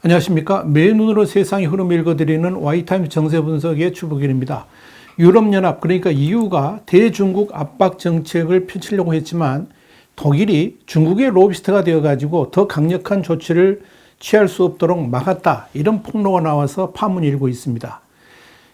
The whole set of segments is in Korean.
안녕하십니까. 맨눈으로 세상의 흐름을 읽어드리는 Y타임스 정세 분석의 주북일입니다. 유럽연합, 그러니까 EU가 대중국 압박 정책을 펼치려고 했지만 독일이 중국의 로비스트가 되어가지고 더 강력한 조치를 취할 수 없도록 막았다, 이런 폭로가 나와서 파문이 일고 있습니다.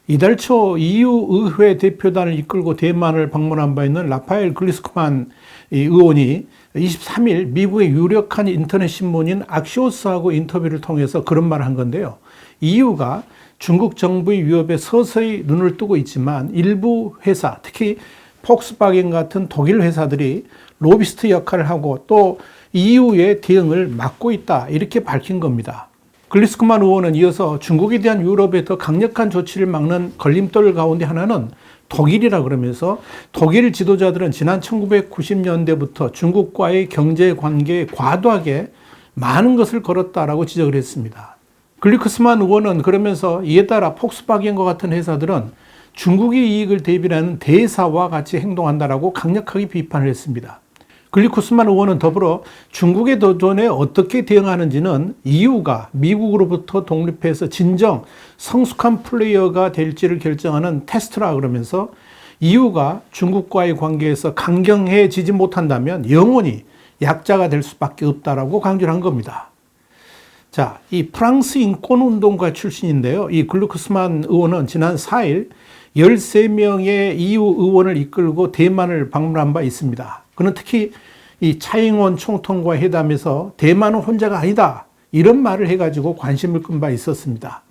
이달 초 EU 의회 대표단을 이끌고 대만을 방문한 바 있는 라파엘 글리스크만 의원이 23일 미국의 유력한 인터넷 신문인 악시오스하고 인터뷰를 통해서 그런 말을 한 건데요. EU가 중국 정부의 위협에 서서히 눈을 뜨고 있지만 일부 회사, 특히 폭스바겐 같은 독일 회사들이 로비스트 역할을 하고 또 EU의 대응을 막고 있다, 이렇게 밝힌 겁니다. 글리스크만 의원은 이어서 중국에 대한 유럽의 더 강력한 조치를 막는 걸림돌 가운데 하나는 독일이라 그러면서 독일 지도자들은 지난 1990년대부터 중국과의 경제 관계에 과도하게 많은 것을 걸었다라고 지적을 했습니다. 글리스크만 의원은 그러면서 이에 따라 폭스바겐과 같은 회사들은 중국의 이익을 대비하는 대사와 같이 행동한다라고 강력하게 비판을 했습니다. 글리스크만 의원은 더불어 중국의 도전에 어떻게 대응하는지는 EU가 미국으로부터 독립해서 진정 성숙한 플레이어가 될지를 결정하는 테스트라 그러면서 EU가 중국과의 관계에서 강경해지지 못한다면 영원히 약자가 될 수밖에 없다라고 강조를 한 겁니다. 자, 이 프랑스 인권운동가 출신인데요. 이 글리스크만 의원은 지난 4일 13명의 EU 의원을 이끌고 대만을 방문한 바 있습니다. 그는 특히 이 차잉원 총통과 회담에서 대만은 혼자가 아니다, 이런 말을 해가지고 관심을 끈 바 있었습니다.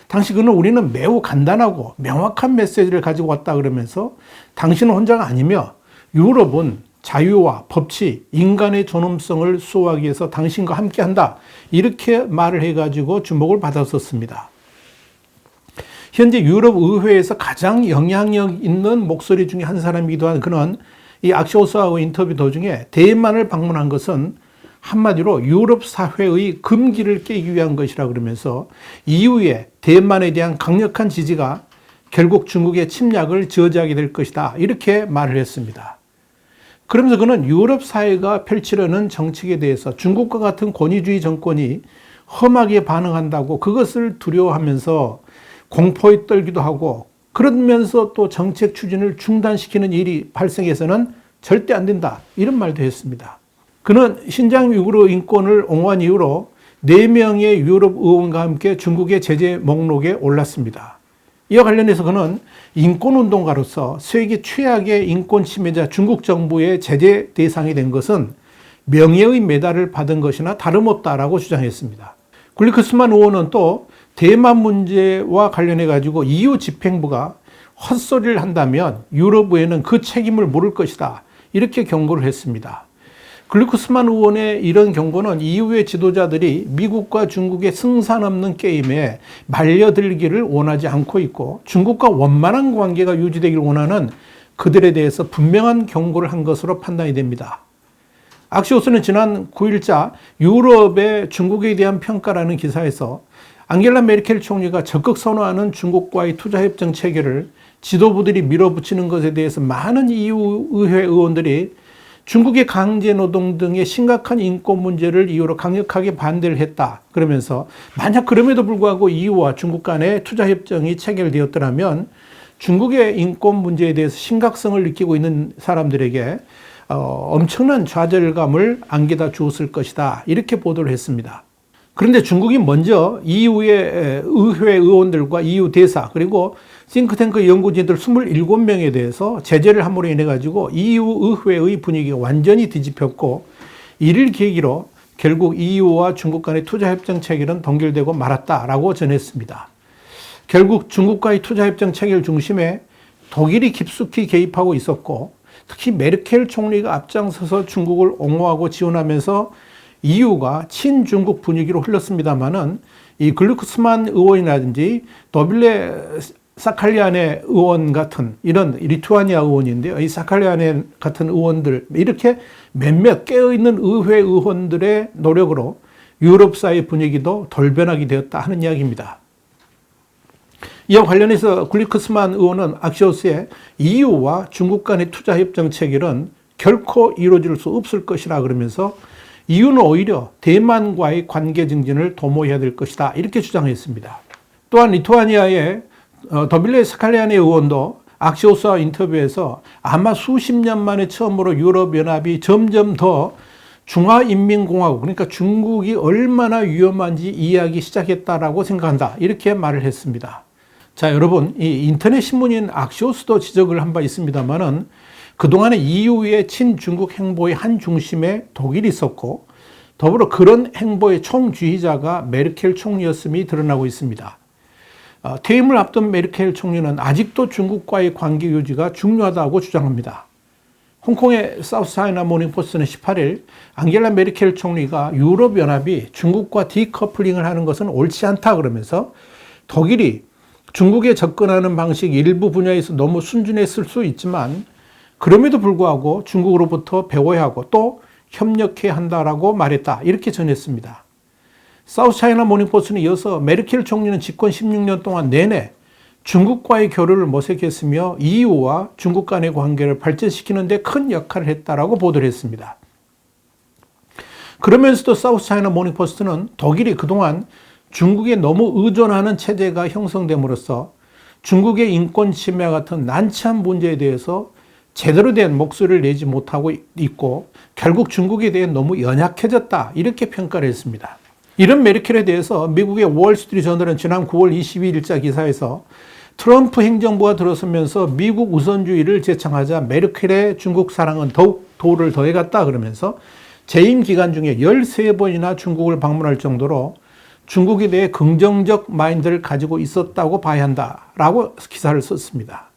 당시 그는 우리는 매우 간단하고 명확한 메시지를 가지고 왔다 그러면서 당신은 혼자가 아니며 유럽은 자유와 법치, 인간의 존엄성을 수호하기 위해서 당신과 함께한다, 이렇게 말을 해가지고 주목을 받았었습니다. 현재 유럽 의회에서 가장 영향력 있는 목소리 중에 한 사람이기도 한 그는 이 악시오스하고 인터뷰 도중에 대만을 방문한 것은 한마디로 유럽 사회의 금기를 깨기 위한 것이라 그러면서 EU의 대만에 대한 강력한 지지가 결국 중국의 침략을 저지하게 될 것이다, 이렇게 말을 했습니다. 그러면서 그는 유럽 사회가 펼치려는 정책에 대해서 중국과 같은 권위주의 정권이 험하게 반응한다고 그것을 두려워하면서 공포에 떨기도 하고, 그러면서 또 정책 추진을 중단시키는 일이 발생해서는 절대 안 된다, 이런 말도 했습니다. 그는 신장 위구르 인권을 옹호한 이후로 4명의 유럽 의원과 함께 중국의 제재 목록에 올랐습니다. 이와 관련해서 그는 인권운동가로서 세계 최악의 인권 침해자 중국 정부의 제재 대상이 된 것은 명예의 메달을 받은 것이나 다름없다라고 주장했습니다. 글리스크만 의원은 또 대만 문제와 관련해 가지고 EU 집행부가 헛소리를 한다면 유럽의회는 그 책임을 물을 것이다, 이렇게 경고를 했습니다. 글리스크만 의원의 이런 경고는 EU의 지도자들이 미국과 중국의 승산 없는 게임에 말려들기를 원하지 않고 있고 중국과 원만한 관계가 유지되기를 원하는 그들에 대해서 분명한 경고를 한 것으로 판단이 됩니다. 악시오스는 지난 9일자 유럽의 중국에 대한 평가라는 기사에서 앙겔라 메르켈 총리가 적극 선호하는 중국과의 투자협정 체결을 지도부들이 밀어붙이는 것에 대해서 많은 EU 의회 의원들이 중국의 강제노동 등의 심각한 인권 문제를 이유로 강력하게 반대를 했다, 그러면서 만약 그럼에도 불구하고 EU와 중국 간의 투자협정이 체결되었더라면 중국의 인권 문제에 대해서 심각성을 느끼고 있는 사람들에게 엄청난 좌절감을 안겨다 주었을 것이다, 이렇게 보도를 했습니다. 그런데 중국이 먼저 EU의 의회 의원들과 EU 대사 그리고 싱크탱크 연구진들 27명에 대해서 제재를 함으로 인해 가지고 EU 의회의 분위기가 완전히 뒤집혔고, 이를 계기로 결국 EU와 중국 간의 투자협정 체결은 동결되고 말았다라고 전했습니다. 결국 중국과의 투자협정 체결 중심에 독일이 깊숙이 개입하고 있었고, 특히 메르켈 총리가 앞장서서 중국을 옹호하고 지원하면서 EU가 친중국 분위기로 흘렀습니다만은 이 글리스크만 의원이라든지 도빌레 사칼리아네 의원 같은 이런 리투아니아 의원인데요. 이 사칼리아네 같은 의원들, 이렇게 몇몇 깨어있는 의회 의원들의 노력으로 유럽 사회 분위기도 돌변하게 되었다 하는 이야기입니다. 이와 관련해서 글리크스만 의원은 악시오스의 EU와 중국 간의 투자협정 체결은 결코 이루어질 수 없을 것이라 그러면서 EU는 오히려 대만과의 관계 증진을 도모해야 될 것이다 이렇게 주장했습니다. 또한 리투아니아의 더빌레 스칼리아니 의원도 악시오스와 인터뷰에서 아마 수십 년 만에 처음으로 유럽연합이 점점 더 중화인민공화국, 그러니까 중국이 얼마나 위험한지 이해하기 시작했다라고 생각한다 이렇게 말을 했습니다. 자, 여러분, 이 인터넷 신문인 악시오스도 지적을 한 바 있습니다만은 그동안에 EU의 친중국 행보의 한 중심에 독일이 있었고 더불어 그런 행보의 총주의자가 메르켈 총리였음이 드러나고 있습니다. 퇴임을 앞둔 메르켈 총리는 아직도 중국과의 관계 유지가 중요하다고 주장합니다. 홍콩의 사우스차이나 모닝포스트는 18일 앙겔라 메르켈 총리가 유럽연합이 중국과 디커플링을 하는 것은 옳지 않다 그러면서 독일이 중국에 접근하는 방식 일부 분야에서 너무 순진했을 수 있지만 그럼에도 불구하고 중국으로부터 배워야 하고 또 협력해야 한다라고 말했다 이렇게 전했습니다. 사우스차이나 모닝포스트는 이어서 메르켈 총리는 집권 16년 동안 내내 중국과의 교류를 모색했으며 EU와 중국 간의 관계를 발전시키는 데 큰 역할을 했다라고 보도를 했습니다. 그러면서도 사우스차이나 모닝포스트는 독일이 그동안 중국에 너무 의존하는 체제가 형성됨으로써 중국의 인권 침해와 같은 난처한 문제에 대해서 제대로 된 목소리를 내지 못하고 있고 결국 중국에 대해 너무 연약해졌다 이렇게 평가를 했습니다. 이런 메르켈에 대해서 미국의 월스트리트저널은 지난 9월 22일자 기사에서 트럼프 행정부가 들어서면서 미국 우선주의를 제창하자 메르켈의 중국 사랑은 더욱 도를 더해갔다 그러면서 재임 기간 중에 13번이나 중국을 방문할 정도로 중국에 대해 긍정적 마인드를 가지고 있었다고 봐야 한다라고 기사를 썼습니다.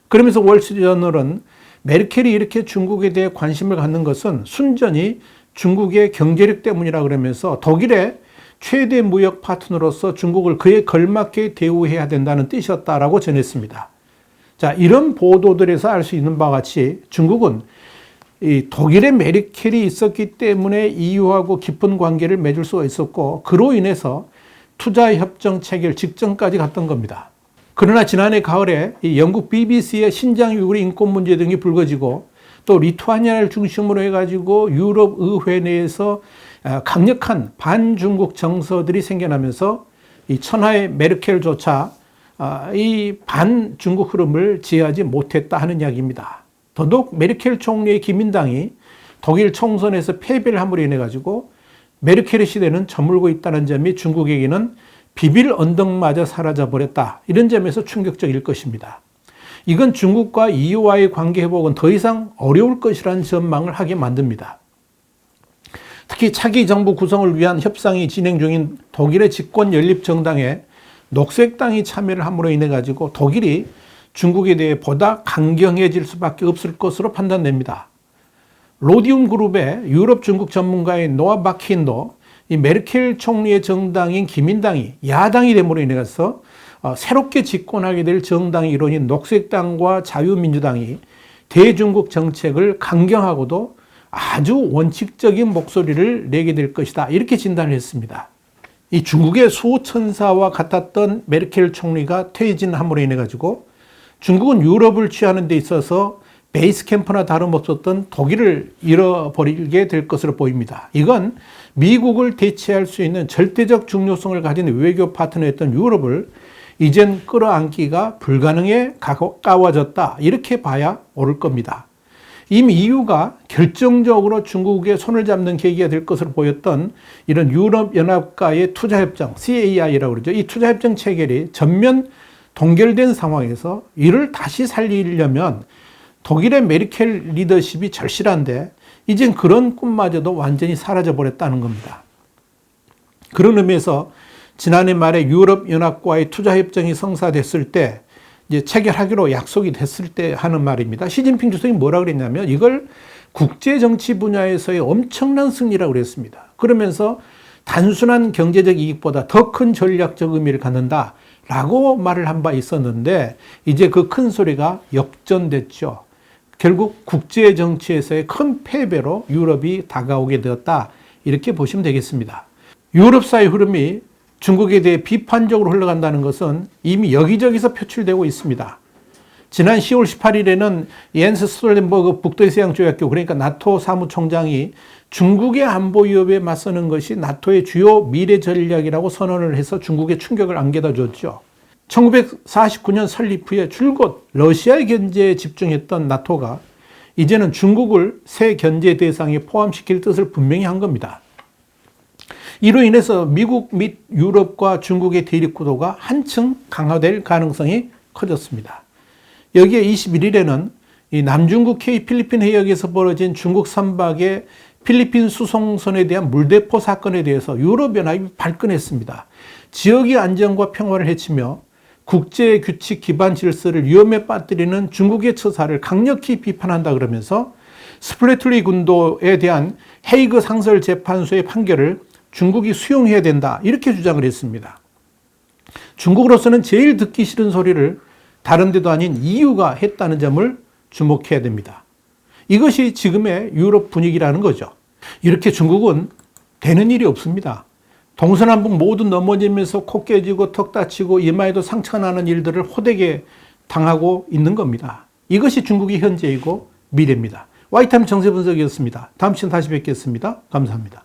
그러면서 월스트리트저널은 메르켈이 이렇게 중국에 대해 관심을 갖는 것은 순전히 중국의 경제력 때문이라 그러면서 독일의 최대 무역 파트너로서 중국을 그에 걸맞게 대우해야 된다는 뜻이었다라고 전했습니다. 자, 이런 보도들에서 알 수 있는 바와 같이 중국은 이 독일의 메르켈이 있었기 때문에 EU하고 깊은 관계를 맺을 수가 있었고 그로 인해서 투자협정 체결 직전까지 갔던 겁니다. 그러나 지난해 가을에 이 영국 BBC의 신장 위구르 인권 문제 등이 불거지고 또 리투아니아를 중심으로 해가지고 유럽 의회 내에서 강력한 반중국 정서들이 생겨나면서 이 천하의 메르켈조차 이 반중국 흐름을 지휘하지 못했다 하는 이야기입니다. 더더욱 메르켈 총리의 기민당이 독일 총선에서 패배를 함으로 인해 가지고 메르켈의 시대는 저물고 있다는 점이 중국에게는 비빌 언덕마저 사라져버렸다. 이런 점에서 충격적일 것입니다. 이건 중국과 EU와의 관계 회복은 더 이상 어려울 것이라는 전망을 하게 만듭니다. 특히 차기 정부 구성을 위한 협상이 진행 중인 독일의 집권 연립정당에 녹색당이 참여를 함으로 인해 가지고 독일이 중국에 대해 보다 강경해질 수밖에 없을 것으로 판단됩니다. 로디움 그룹의 유럽 중국 전문가인 노아 바킨도 이 메르켈 총리의 정당인 기민당이 야당이 됨으로 인해서 새롭게 집권하게 될 정당의 일원인 녹색당과 자유민주당이 대중국 정책을 강경하고도 아주 원칙적인 목소리를 내게 될 것이다. 이렇게 진단을 했습니다. 이 중국의 수호천사와 같았던 메르켈 총리가 퇴진함으로 인해 가지고 중국은 유럽을 취하는 데 있어서 베이스 캠프나 다름없었던 독일을 잃어버리게 될 것으로 보입니다. 이건 미국을 대체할 수 있는 절대적 중요성을 가진 외교 파트너였던 유럽을 이젠 끌어안기가 불가능에 가까워졌다. 이렇게 봐야 옳을 겁니다. 이미 EU가 결정적으로 중국에 손을 잡는 계기가 될 것으로 보였던 이런 유럽연합과의 투자협정, CAI라고 그러죠. 이 투자협정 체결이 전면 동결된 상황에서 이를 다시 살리려면 독일의 메르켈 리더십이 절실한데 이젠 그런 꿈마저도 완전히 사라져버렸다는 겁니다. 그런 의미에서 지난해 말에 유럽연합과의 투자협정이 성사됐을 때 이제 체결하기로 약속이 됐을 때 하는 말입니다. 시진핑 주석이 뭐라 그랬냐면 이걸 국제정치 분야에서의 엄청난 승리라고 그랬습니다. 그러면서 단순한 경제적 이익보다 더 큰 전략적 의미를 갖는다라고 말을 한 바 있었는데 이제 그 큰 소리가 역전됐죠. 결국 국제정치에서의 큰 패배로 유럽이 다가오게 되었다. 이렇게 보시면 되겠습니다. 유럽사의 흐름이 중국에 대해 비판적으로 흘러간다는 것은 이미 여기저기서 표출되고 있습니다. 지난 10월 18일에는 옌스 스톨텐버그 북대서양조약교, 그러니까 나토 사무총장이 중국의 안보 위협에 맞서는 것이 나토의 주요 미래 전략이라고 선언을 해서 중국에 충격을 안겨다 줬죠. 1949년 설립 후에 줄곧 러시아의 견제에 집중했던 나토가 이제는 중국을 새 견제 대상에 포함시킬 뜻을 분명히 한 겁니다. 이로 인해서 미국 및 유럽과 중국의 대립 구도가 한층 강화될 가능성이 커졌습니다. 여기에 21일에는 이 남중국 K-필리핀 해역에서 벌어진 중국 선박의 필리핀 수송선에 대한 물대포 사건에 대해서 유럽연합이 발끈했습니다. 지역의 안정과 평화를 해치며 국제 규칙 기반 질서를 위험에 빠뜨리는 중국의 처사를 강력히 비판한다 그러면서 스플래틀리 군도에 대한 헤이그 상설 재판소의 판결을 중국이 수용해야 된다, 이렇게 주장을 했습니다. 중국으로서는 제일 듣기 싫은 소리를 다른 데도 아닌 EU가 했다는 점을 주목해야 됩니다. 이것이 지금의 유럽 분위기라는 거죠. 이렇게 중국은 되는 일이 없습니다. 동서남북 모두 넘어지면서 코 깨지고 턱 다치고 이마에도 상처가 나는 일들을 호되게 당하고 있는 겁니다. 이것이 중국의 현재이고 미래입니다. 와이타임 정세 분석이었습니다. 다음 시간에 다시 뵙겠습니다. 감사합니다.